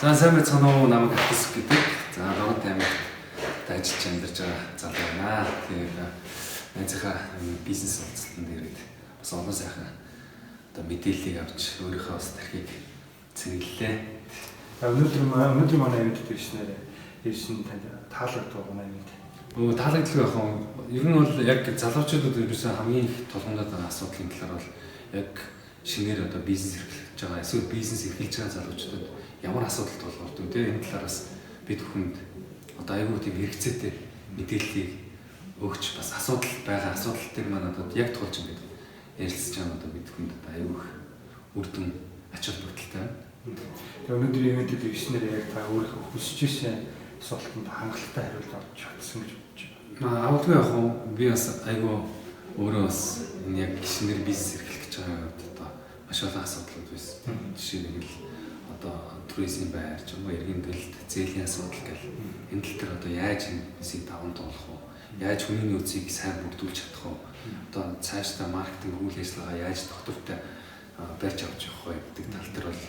За сайн байцгаана уу, намайг Хатас гэдэг. За Норон аймагт ажиллаж амьдарч байгаа залуу байна. Тэгээд найзынхаа бизнес уулзалтанд ирээд бас олон сайхан одоо мэдээллийг авч өөрийнхөө бас тархийг цэвэрлэлээ. Өнөөдөр манай аймагт ирсэн танд таалагддаг байна юм. Таалагддаг байх юм. Ер нь бол яг залуучуудад ерөөсөн хамгийн их тулгамдаад байгаа асуудлын талаар бол яг шинээр одоо бизнес эрхлэж байгаа, эсвэл бизнес эрхэлж байгаа залуучуудад ямар асуудал тулгардаг вэ? Энэ талаараас бид бүхэнд одоо аюул тийм хэрэгцээтэй мэдээллийг өгч бас асуудал дээр манайд яг тулж ингээд ярилцж байгаа одоо бид бүхэнд аюул үр дүн ач холбогдолтой байна. Тэгээ өнөөдөр ивентэд ирснээр яг та өөрөө хүсэж ирсэн асуултанд хангалттай хариулт олж чадсан гэж бодож байна. Авалгүй яг хөө би бас аюул өөрөө бас энэ яг шинээр бизнес эрхлэх гэж байгаа одоо маш олон асуудлууд байсан. Жишээ нь одоо туризм байр ч юм уу иргэн дэлт зээлийн асуудал гэл энэ тал дээр одоо яаж бизнесийг даван туулах вэ? Яаж хүний нөөцийг сайн бүрдүүлж чадах вэ? Одоо цаашдаа маркетинг үйл ажиллагаа яаж тогтвортой барьж авч явах вэ гэдэг тал дээр бол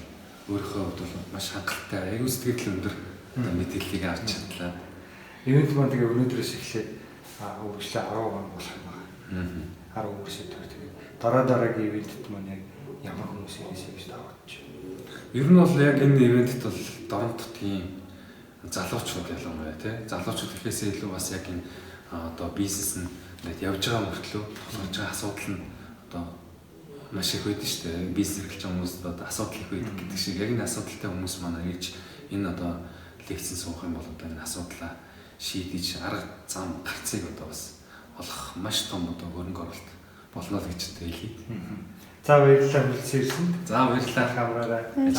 өөрийнхөө хувьд бол маш хангалттай аюул сэтгэл өндөр одоо мэдээллийг авч чадлаа. Ивент маань тэгээ өнөөдрөөс эхлээд үргэлжлээ 10 хоног болох юм байна. 10 үргэлжлээд тэгээ дараагийн ивентэд маань яг ямар хүмүүс ирээсэй гэж тавьж байна. Ер нь бол яг энэ ивентэд бол дорн тутгийн залуучууд ялангуяа тий залуучууд ихээсээ илүү бас яг энэ одоо бизнес нь явж байгаа мөртлөө тулгарч байгаа асуудал нь одоо маш их байдаг шүү дээ. Бизнес эрхэлж байгаа хүмүүст одоо асуудал их байдаг гэдэг шиг яг энэ асуудалтай хүмүүс манай ирж энэ одоо лекцэн суух юм бол одоо энэ асуудлаа шийдэж арга зам гарцыг одоо бас олох маш том одоо хөрөнгө оруулалт болно л гэж хэлье. За баярлалаа хүлцэн ирсэнд. За баярлалаа. Хамраарай.